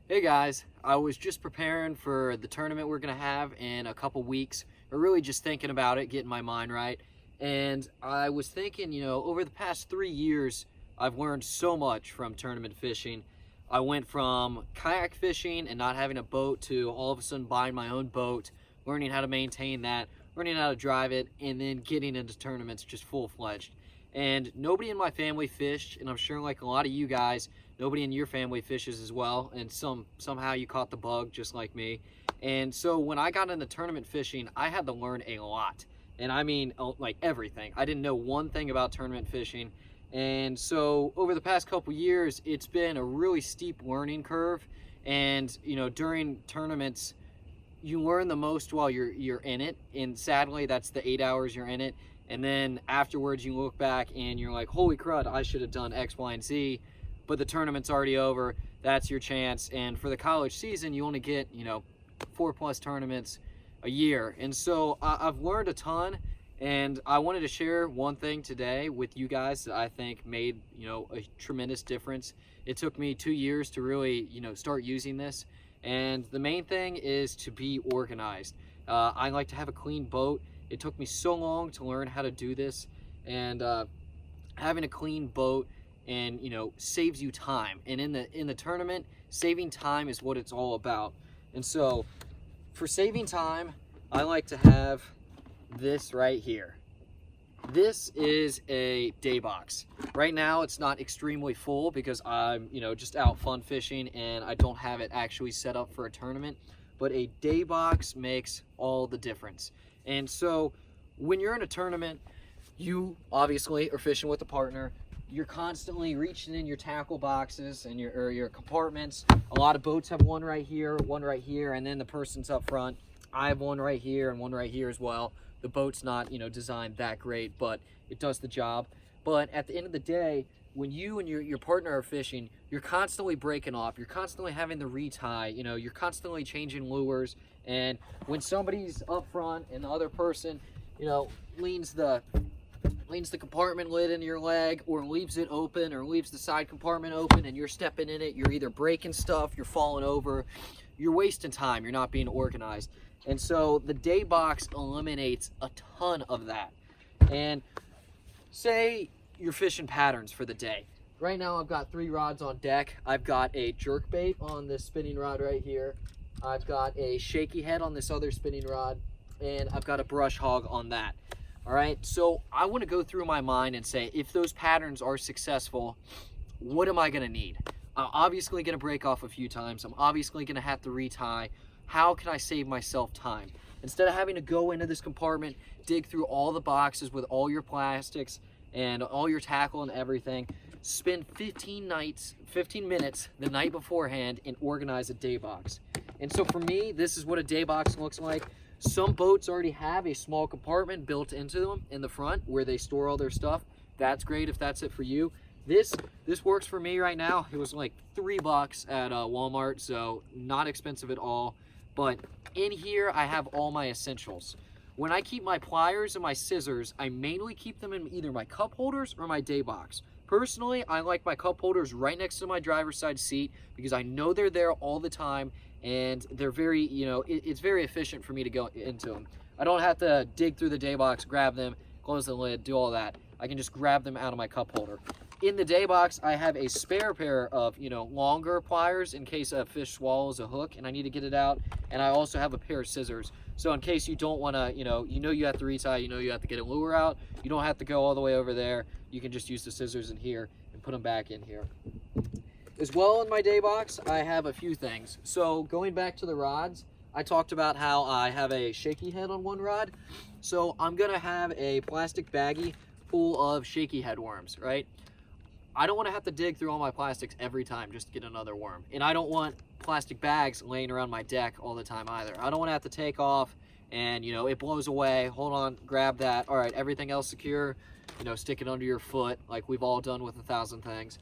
Hey guys, I was just preparing for the tournament we're gonna have in a couple weeks, or really just thinking about it, getting my mind right. And I was thinking, over the past 3 years, I've learned so much from tournament fishing. I went from kayak fishing and not having a boat to all of a sudden buying my own boat, learning how to maintain that, learning how to drive it, and then getting into tournaments just full-fledged. And nobody in my family fished, and I'm sure like a lot of you guys, nobody in your family fishes as well, and somehow you caught the bug just like me. And so when I got into tournament fishing, I had to learn a lot, and I mean like everything. I didn't know one thing about tournament fishing. And so over the past couple years, it's been a really steep learning curve. And during tournaments, you learn the most while you're in it, and sadly that's the 8 hours you're in it. And then afterwards you look back and you're like, holy crud, I should have done X, Y, and Z. But the tournament's already over. That's your chance. And for the college season, you only get 4+ tournaments a year. And so I've learned a ton, and I wanted to share one thing today with you guys that I think made a tremendous difference. It took me 2 years to really start using this, and the main thing is to be organized. I like to have a clean boat. It took me so long to learn how to do this, and having a clean boat and saves you time. And in the tournament, saving time is what it's all about. And so for saving time, I like to have this right here. This is a day box. Right now it's not extremely full because I'm just out fun fishing and I don't have it actually set up for a tournament, but a day box makes all the difference. And so when you're in a tournament, you obviously are fishing with a partner. You're constantly reaching in your tackle boxes and your compartments. A lot of boats have one right here, and then the person's up front. I have one right here and one right here as well. The boat's not designed that great, but it does the job. But at the end of the day, when you and your partner are fishing, you're constantly breaking off. You're constantly having to retie. You're constantly changing lures. And when somebody's up front and the other person leans the compartment lid into your leg, or leaves it open, or leaves the side compartment open, and you're stepping in it, you're either breaking stuff, you're falling over, you're wasting time, you're not being organized. And so the day box eliminates a ton of that. And say you're fishing patterns for the day. Right now I've got 3 rods on deck. I've got a jerk bait on this spinning rod right here. I've got a shaky head on this other spinning rod, and I've got a brush hog on that. All right, so I want to go through my mind and say, if those patterns are successful, what am I going to need? I'm obviously going to break off a few times. I'm obviously going to have to retie. How can I save myself time? Instead of having to go into this compartment, dig through all the boxes with all your plastics and all your tackle and everything, spend 15 minutes the night beforehand and organize a day box. And so for me, this is what a day box looks like. Some boats already have a small compartment built into them in the front where they store all their stuff. That's great if that's it for you. This works for me right now. It was like $3 at Walmart, so not expensive at all. But in here, I have all my essentials. When I keep my pliers and my scissors, I mainly keep them in either my cup holders or my day box. Personally, I like my cup holders right next to my driver's side seat because I know they're there all the time, and they're very, it's very efficient for me to go into them. I don't have to dig through the day box, grab them, close the lid, do all that. I can just grab them out of my cup holder. In the day box, I have a spare pair of, longer pliers in case a fish swallows a hook and I need to get it out. And I also have a pair of scissors. So in case you don't want to, you have to retie, you have to get a lure out, you don't have to go all the way over there. You can just use the scissors in here and put them back in here. As well, in my day box, I have a few things. So going back to the rods, I talked about how I have a shaky head on one rod. So I'm gonna have a plastic baggie full of shaky head worms, right? I don't want to have to dig through all my plastics every time just to get another worm. And I don't want plastic bags laying around my deck all the time either. I don't want to have to take off and it blows away, hold on, grab that, all right, everything else secure, stick it under your foot like we've all done with 1,000 things.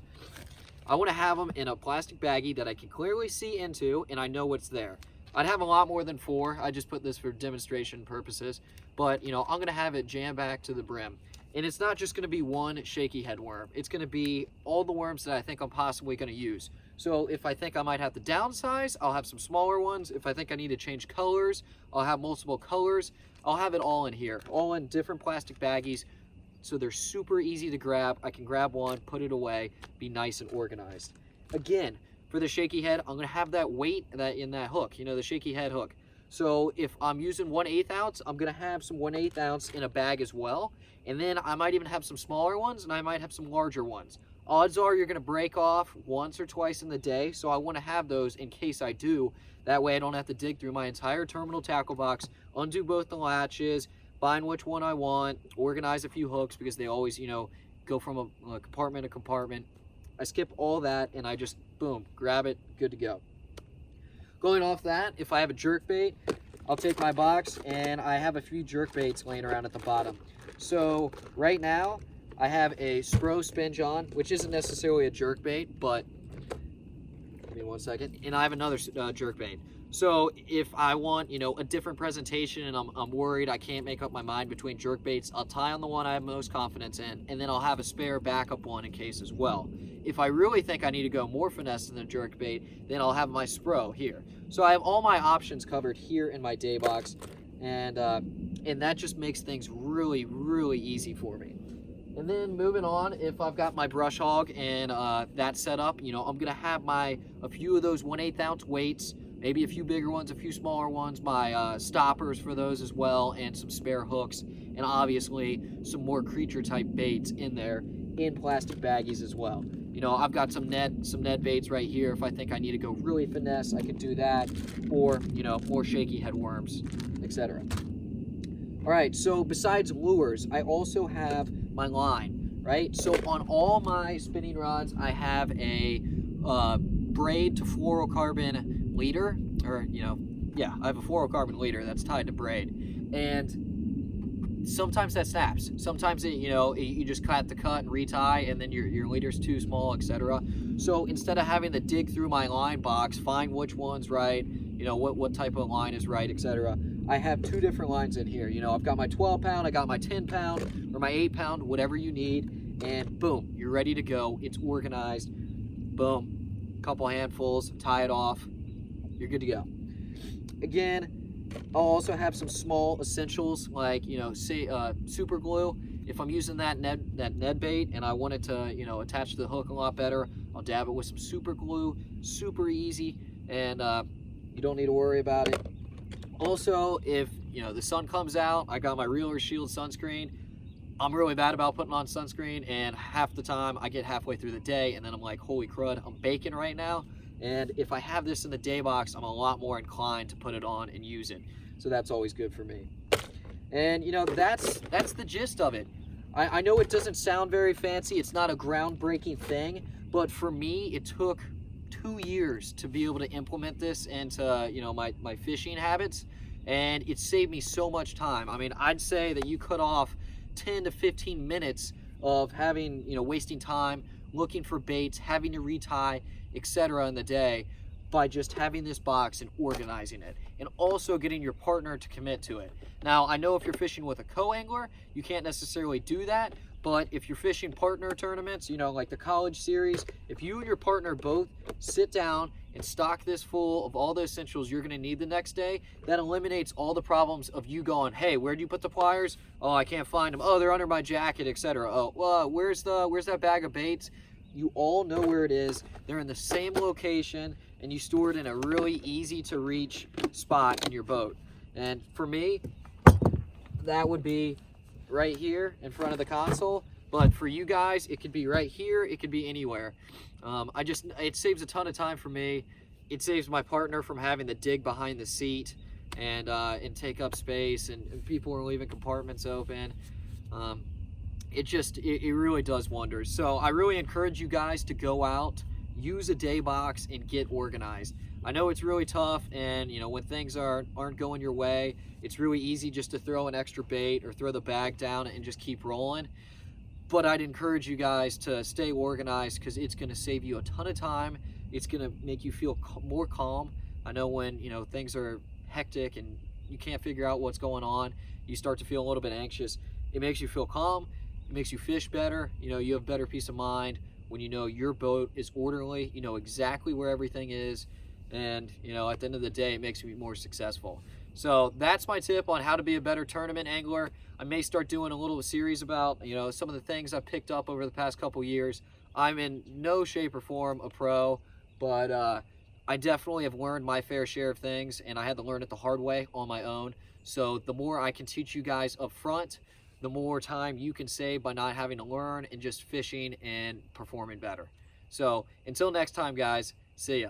I want to have them in a plastic baggie that I can clearly see into and I know what's there. I'd have a lot more than 4. I just put this for demonstration purposes, but I'm going to have it jammed back to the brim. And it's not just going to be one shaky head worm. It's going to be all the worms that I think I'm possibly going to use. So if I think I might have to downsize, I'll have some smaller ones. If I think I need to change colors, I'll have multiple colors. I'll have it all in here, all in different plastic baggies. So they're super easy to grab. I can grab one, put it away, be nice and organized. Again, for the shaky head, I'm gonna have that weight in that hook, you know, the shaky head hook. So if I'm using 1/8 ounce, I'm gonna have some 1/8 ounce in a bag as well. And then I might even have some smaller ones and I might have some larger ones. Odds are you're gonna break off once or twice in the day, so I wanna have those in case I do. That way I don't have to dig through my entire terminal tackle box, undo both the latches, find which one I want, organize a few hooks because they always, you know, go from a compartment to compartment. I skip all that and I just, boom, grab it, good to go. Going off that, if I have a jerk bait, I'll take my box and I have a few jerk baits laying around at the bottom. So right now, I have a Spro Spin John, which isn't necessarily a jerk bait, but give me 1 second. And I have another jerk bait. So if I want, you know, a different presentation and I'm worried I can't make up my mind between jerk baits, I'll tie on the one I have most confidence in, and then I'll have a spare backup one in case as well. If I really think I need to go more finesse than a jerk bait, then I'll have my Spro here. So I have all my options covered here in my day box, and that just makes things really, really easy for me. And then moving on, if I've got my brush hog and that set up, you know, I'm gonna have a few of those 1/8 ounce weights, maybe a few bigger ones, a few smaller ones, my stoppers for those as well, and some spare hooks, and obviously some more creature type baits in there in plastic baggies as well. You know, I've got some Ned baits right here. If I think I need to go really finesse, I can do that, or, you know, more shaky head worms, etc. All right, so besides lures, I also have my line, right? So on all my spinning rods, I have a braid to fluorocarbon leader, or, you know, yeah, I have a fluorocarbon leader that's tied to braid. And sometimes that snaps. Sometimes it, you know, you just have to cut and retie, and then your leader's too small, etc. So instead of having to dig through my line box, find which one's right, you know, what type of line is right, etc., I have two different lines in here. You know, I've got my 12 pound, I got my 10 pound, or my 8 pound, whatever you need, and boom, you're ready to go. It's organized. Boom, couple handfuls, tie it off, you're good to go. Again, I'll also have some small essentials like, you know, say super glue. If I'm using that Ned bait and I want it to, you know, attach to the hook a lot better, I'll dab it with some super glue. Super easy, and you don't need to worry about it. Also, if, you know, the sun comes out, I got my Reeler Shield sunscreen. I'm really bad about putting on sunscreen, and half the time I get halfway through the day and then I'm like, holy crud, I'm baking right now. And if I have this in the day box, I'm a lot more inclined to put it on and use it. So that's always good for me. And, you know, that's the gist of it. I know it doesn't sound very fancy. It's not a groundbreaking thing, but for me, it took 2 years to be able to implement this into, you know, my fishing habits, and it saved me so much time. I mean, I'd say that you cut off 10 to 15 minutes of having, you know, wasting time looking for baits, having to retie, etc. in the day by just having this box and organizing it, and also getting your partner to commit to it. Now, I know if you're fishing with a co-angler, you can't necessarily do that, but if you're fishing partner tournaments, you know, like the college series, if you and your partner both sit down and stock this full of all the essentials you're gonna need the next day, that eliminates all the problems of you going, hey, where'd you put the pliers? Oh, I can't find them. Oh, they're under my jacket, etc. Oh, well, where's that bag of baits? You all know where it is. They're in the same location, and you store it in a really easy to reach spot in your boat. And for me, that would be right here in front of the console. But for you guys, it could be right here, it could be anywhere. It saves a ton of time for me. It saves my partner from having to dig behind the seat and take up space, and people are leaving compartments open. It really does wonders. So I really encourage you guys to go out, use a day box, and get organized. I know it's really tough, and, you know, when things aren't going your way, it's really easy just to throw an extra bait or throw the bag down and just keep rolling. But I'd encourage you guys to stay organized, because it's going to save you a ton of time. It's going to make you feel more calm. I know when, you know, things are hectic and you can't figure out what's going on, you start to feel a little bit anxious. It makes you feel calm. It makes you fish better. You know, you have better peace of mind when you know your boat is orderly, you know exactly where everything is, and you know, at the end of the day, it makes me more successful. So that's my tip on how to be a better tournament angler. I may start doing a little series about, you know, some of the things I've picked up over the past couple years. I'm in no shape or form a pro, but I definitely have learned my fair share of things, and I had to learn it the hard way on my own. So the more I can teach you guys up front, the more time you can save by not having to learn and just fishing and performing better. So until next time, guys, see ya.